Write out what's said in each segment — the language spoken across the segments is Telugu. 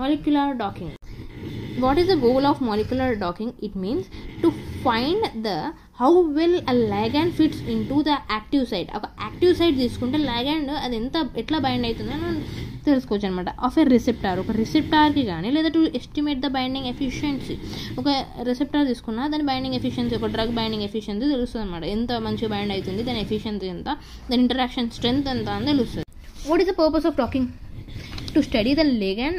Molecular docking. What is the goal of molecular docking? It means to find the how well a ligand fits into the active site. ఒక యాక్టివ్ సైట్ తీసుకుంటే ligand అది ఎట్లా బైండ్ అవుతుంది అని తెలుసుకోవచ్చు అనమాట. ఆఫ్ ఎ రిసెప్టార్, ఒక రిసెప్టార్కి కానీ లేదా to estimate the binding efficiency. ఒక రిసెప్టార్ తీసుకున్నా దాని బైండింగ్ ఎఫిషియన్సీ, ఒక డ్రగ్ బైండింగ్ ఎఫిషియన్సీ తెలుస్తుంది అనమాట. ఎంత మంచిగా బైండ్ అవుతుంది, దాని ఎఫిషియన్సీ ఎంత, దాని ఇంటరాక్షన్ స్ట్రెంత్ ఎంత అని తెలుస్తుంది. What is the purpose of docking? To study the ligand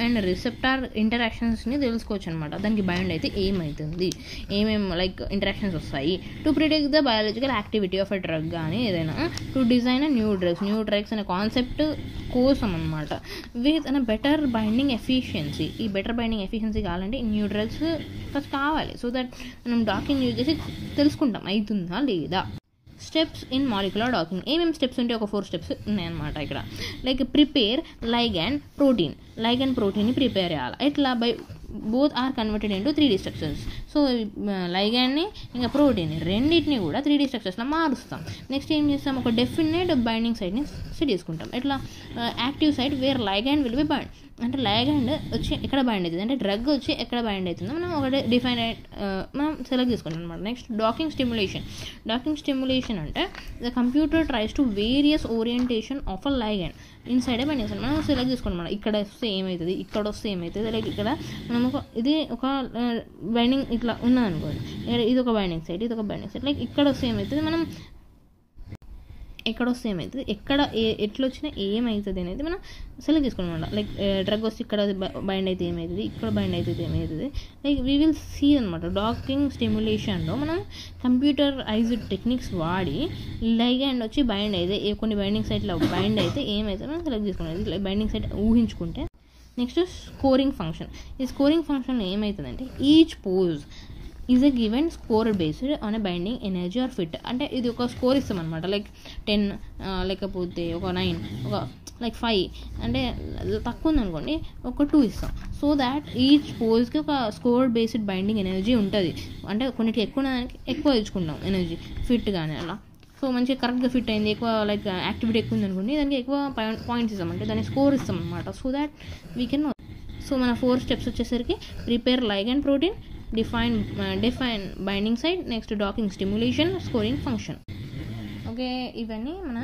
and receptor ఇంటరాక్షన్స్ని తెలుసుకోవచ్చు అనమాట. దానికి బైండ్ అయితే ఏమవుతుంది, ఏమేమి లైక్ ఇంటరాక్షన్స్ వస్తాయి. To predict the biological activity of a drug కానీ ఏదైనా. టు డిజైన్ న్యూ డ్రగ్స్ అనే కాన్సెప్ట్ కోసం అనమాట. With an better binding efficiency. ఈ బెటర్ బైండింగ్ ఎఫిషియన్సీ కావాలంటే న్యూ డ్రగ్స్ ఫస్ట్ కావాలి. సో దట్ మనం డాకింగ్ యూజ్ చేసి తెలుసుకుంటాం అవుతుందా లేదా. Steps in molecular docking. ఏమేమి స్టెప్స్ ఉంటే ఒక 4 స్టెప్స్ ఉన్నాయన్నమాట ఇక్కడ. లైక్ ప్రిపేర్ లైగాండ్ ప్రోటీన్ని ప్రిపేర్ చేయాలి. ఇట్లా by both are converted into 3D structures. So లైగాండ్ని ఇంకా ప్రోటీన్ని రెండింటిని కూడా 3D స్ట్రక్చర్స్లో మారుస్తాం. నెక్స్ట్ ఏం చేస్తాం, ఒక డెఫినెట్ బైండింగ్ సైట్ని సెట్ చేసుకుంటాం. ఇట్లా active site where ligand will be bind. అంటే లైగాండ్ వచ్చి ఎక్కడ బైండ్ అవుతుంది, అంటే డ్రగ్ వచ్చి ఎక్కడ బైండ్ అవుతుందో మనం ఒక డిఫైనైట్ మనం సెలెక్ట్ చేసుకుంటాం అనమాట. నెక్స్ట్ డాకింగ్ స్టిమ్యులేషన్ అంటే the computer tries to various orientation of a ligand inside a binding site. మనం సెలెక్ట్ చేసుకోండి మనం ఇక్కడ వస్తే ఏమవుతుంది, ఇక్కడ వస్తే ఏమవుతుంది, లైక్ ఇక్కడ మనం ఇది ఒక బైండింగ్ ఇట్లా ఉన్నదనుకోండి, ఇది ఒక బైండింగ్ సైట్, లైక్ ఇక్కడ వస్తే ఏమవుతుంది, మనం ఎక్కడ వస్తే ఏమవుతుంది, ఎక్కడ ఎట్లా వచ్చినా ఏమవుతుంది అనేది మనం సెలెక్ట్ చేసుకున్నాం. లైక్ డ్రగ్ వస్తే ఇక్కడ బైండ్ అయితే ఏమవుతుంది, ఇక్కడ బైండ్ అయితే ఏమవుతుంది, లైక్ వీ విల్ సీ అనమాట. డాకింగ్ స్టిమ్యులేషన్లో మనం కంప్యూటరైజ్డ్ టెక్నిక్స్ వాడి లైగాండ్ వచ్చి బైండ్ అయితే కొన్ని బైండింగ్ సైట్లో బైండ్ అయితే ఏమవుతుంది మనం సెలెక్ట్ చేసుకున్నాం. బైండింగ్ సైట్ ఊహించుకుంటే. Next scoring function. ఈ స్కోరింగ్ ఫంక్షన్లో ఏమవుతుందంటే each pose is a given score based on a binding energy or fit. అంటే ఇది ఒక స్కోర్ ఇస్తాం అనమాట. లైక్ 10 లేకపోతే ఒక 9 ఒక లైక్ 5 అంటే తక్కువ ఉందనుకోండి ఒక 2 ఇస్తాం. సో దాట్ ఈచ్ పోజ్కి ఒక స్కోర్ బేస్డ్ బైండింగ్ ఎనర్జీ ఉంటుంది. అంటే కొన్నిటికి ఎక్కువ దానికి ఎక్కువ ఇచ్చుకుంటాం ఎనర్జీ ఫిట్ కానీ అలా. సో మంచిగా కరెక్ట్గా ఫిట్ అయింది, ఎక్కువ లైక్ యాక్టివిటీ ఎక్కువ ఉంది అనుకోండి దానికి ఎక్కువ పాయింట్స్ ఇస్తాం, అంటే దాన్ని స్కోర్ ఇస్తాం అనమాట. So that we can. So మన 4 స్టెప్స్ వచ్చేసరికి prepare ligand protein, define binding site, next docking stimulation, scoring function. Okay, ఇవన్నీ మన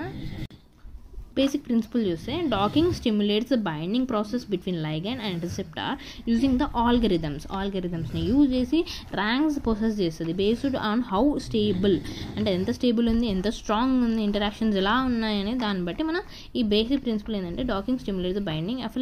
బేసిక్ ప్రిన్సిపల్ చూస్తే docking stimulates the binding process between ligand and receptor using the ఆల్గరిథమ్స్ని యూజ్ చేసి ర్యాంక్స్ ప్రాసెస్ చేస్తుంది బేస్డ్ ఆన్ హౌ స్టేబుల్, అంటే ఎంత స్టేబుల్ ఉంది, ఎంత స్ట్రాంగ్ ఉంది, ఇంటరాక్షన్స్ ఎలా ఉన్నాయని దాన్ని బట్టి మనం ఈ బేసిక్ ప్రిన్సిపల్ ఏంటంటే docking stimulates the binding of